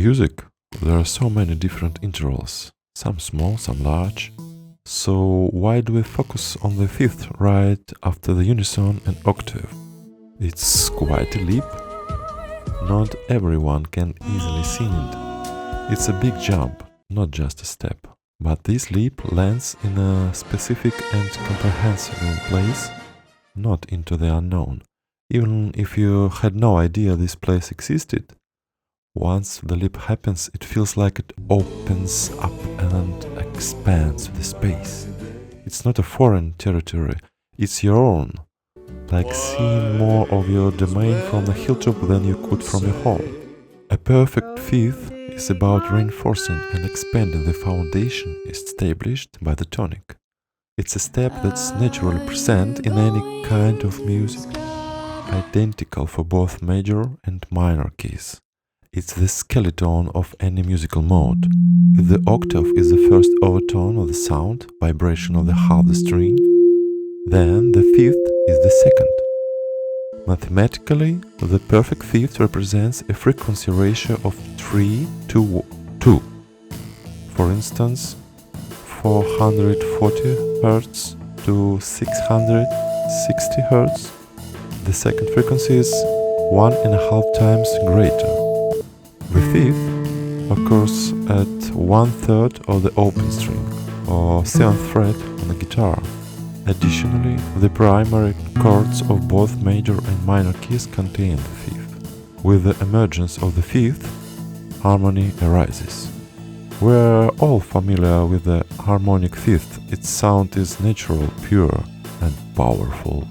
music, there are so many different intervals, some small, some large. So why do we focus on the fifth right after the unison and octave? It's quite a leap. Not everyone can easily sing it. It's a big jump, not just a step. But this leap lands in a specific and comprehensible place, not into the unknown. Even if you had no idea this place existed, once the leap happens, it feels like it opens up and expands the space. It's not a foreign territory, it's your own. Like seeing more of your domain from the hilltop than you could from your home. A perfect fifth is about reinforcing and expanding the foundation established by the tonic. It's a step that's naturally present in any kind of music, identical for both major and minor keys. It's the skeleton of any musical mode. If the octave is the first overtone of the sound, vibration of the half string, then the fifth is the second. Mathematically, the perfect fifth represents a frequency ratio of 3 to 2. For instance, 440 Hz to 660 Hz. The second frequency is 1.5 times greater. The fifth occurs at 1/3 of the open string, or 7th fret on the guitar. Additionally, the primary chords of both major and minor keys contain the fifth. With the emergence of the fifth, harmony arises. We're all familiar with the harmonic fifth. Its sound is natural, pure, and powerful.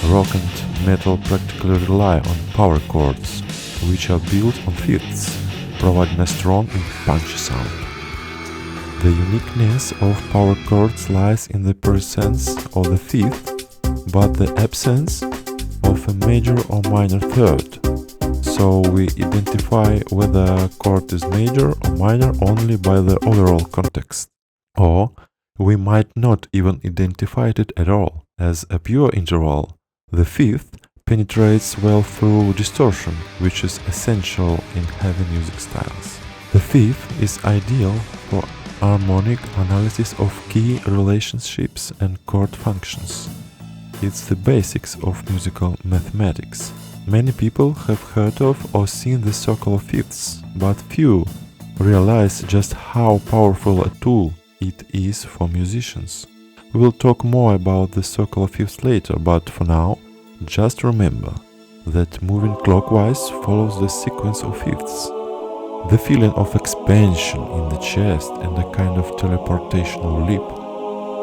Rock and metal practically rely on power chords, which are built on fifths, providing a strong and punchy sound. The uniqueness of power chords lies in the presence of the fifth, but the absence of a major or minor third. So we identify whether a chord is major or minor only by the overall context. Or we might not even identify it at all. As a pure interval, the fifth penetrates well through distortion, which is essential in heavy music styles. The fifth is ideal for harmonic analysis of key relationships and chord functions. It's the basics of musical mathematics. Many people have heard of or seen the circle of fifths, but few realize just how powerful a tool it is for musicians. We will talk more about the circle of fifths later, but for now, just remember that moving clockwise follows the sequence of fifths. The feeling of expansion in the chest and a kind of teleportational leap,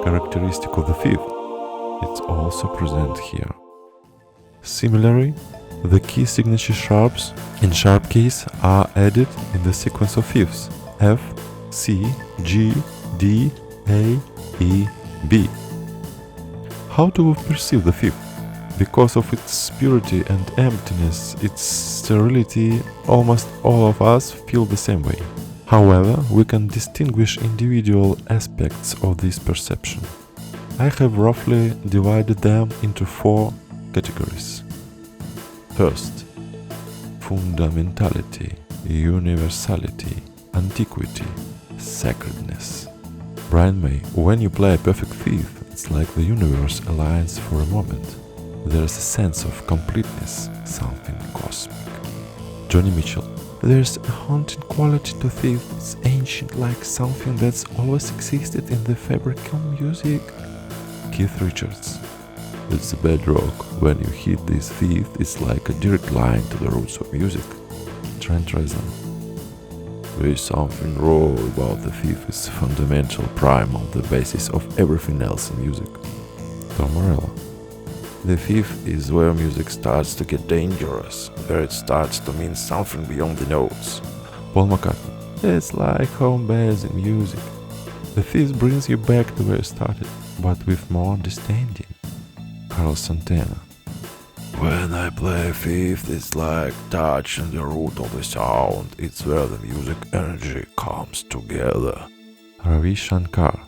characteristic of the fifth, it's also present here. Similarly, the key signature sharps in sharp keys are added in the sequence of fifths: F, C, G, D, A, E, B. How do we perceive the fifth? Because of its purity and emptiness, its sterility, almost all of us feel the same way. However, we can distinguish individual aspects of this perception. I have roughly divided them into 4 categories. First, fundamentality, universality, antiquity, sacredness. Brian May, when you play a perfect fifth, it's like the universe aligns for a moment. There's a sense of completeness, something cosmic. Johnny Mitchell, there's a haunting quality to fifth. It's ancient, like something that's always existed in the fabric of music. Keith Richards, it's a bedrock. When you hit this fifth, it's like a direct line to the roots of music. Trent Reznor, there is something raw about the fifth. It's fundamental, primal, the basis of everything else in music. Tom Morello, the fifth is where music starts to get dangerous, where it starts to mean something beyond the notes. Paul McCartney, it's like home base in music. The fifth brings you back to where you started, but with more understanding. Carlos Santana, when I play fifth, it's like touching the root of the sound. It's where the music energy comes together. Ravi Shankar,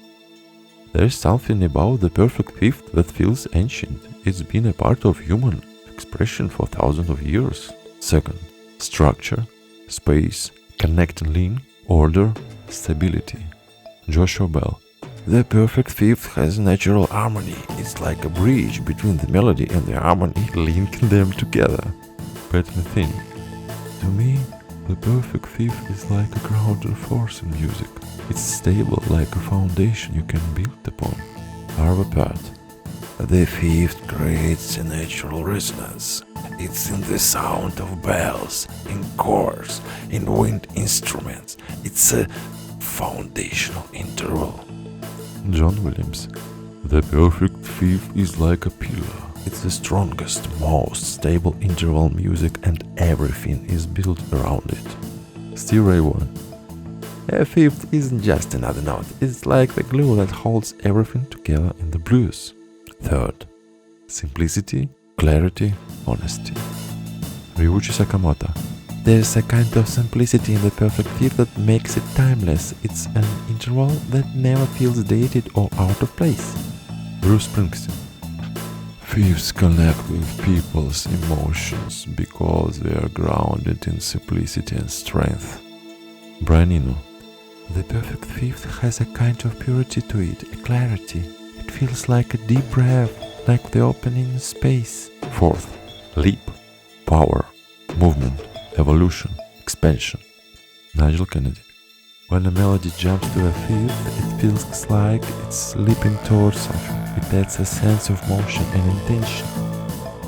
there's something about the perfect fifth that feels ancient. It's been a part of human expression for thousands of years. Second, structure, space, connecting link, order, stability. Joshua Bell. The perfect fifth has natural harmony. It's like a bridge between the melody and the harmony, linking them together. Pat Metheny. To me, the perfect fifth is like a grounding force in music. It's stable, like a foundation you can build upon. Harvey Part. The fifth creates a natural resonance. It's in the sound of bells, in chords, in wind instruments. It's a foundational interval. John Williams. The perfect fifth is like a pillar. It's the strongest, most stable interval music and everything is built around it. Steve Ray Vaughan. A fifth isn't just another note, it's like the glue that holds everything together in the blues. Third, simplicity, clarity, honesty. Ryuichi Sakamoto. There's a kind of simplicity in the perfect fifth that makes it timeless. It's an interval that never feels dated or out of place. Bruce Springsteen. Fifths connect with people's emotions because they are grounded in simplicity and strength. Brian Eno. The perfect fifth has a kind of purity to it, a clarity. It feels like a deep breath, like the opening space. Fourth, leap, power, movement, evolution, expansion. Nigel Kennedy. When a melody jumps to a fifth, it feels like it's leaping towards something. It adds a sense of motion and intention.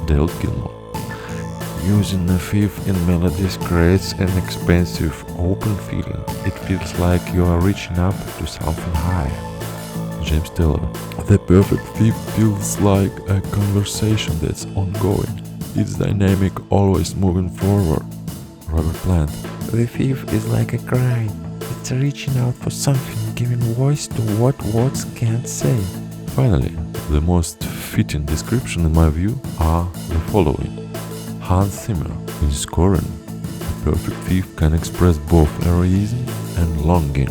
Dale Gilmore. Using a fifth in melodies creates an expansive, open feeling. It feels like you are reaching up to something higher. James Taylor. The perfect fifth feels like a conversation that's ongoing. It's dynamic, always moving forward. Robert Plant. The fifth is like a cry. It's reaching out for something, giving voice to what words can't say. Finally, the most fitting description in my view are the following. Hans Zimmer. In scoring, the perfect fifth can express both heroism and longing.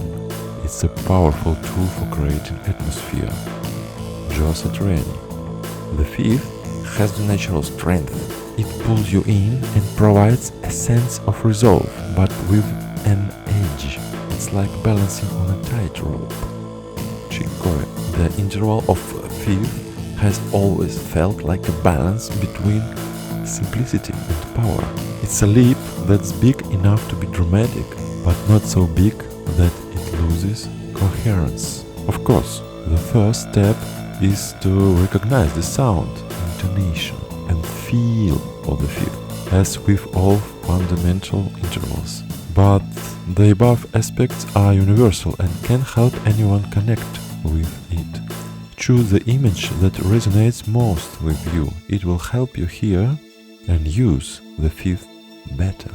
It's a powerful tool for creating atmosphere. Joe Satriani. The fifth has the natural strength. It pulls you in and provides a sense of resolve, but with an edge. It's like balancing on a tightrope. Chick Corea. The interval of fifth has always felt like a balance between simplicity and power. It's a leap that's big enough to be dramatic, but not so big that it loses coherence. Of course, the first step is to recognize the sound, intonation, and feel of the fifth, as with all fundamental intervals. But the above aspects are universal and can help anyone connect with it. Choose the image that resonates most with you. It will help you hear and use the fifth better.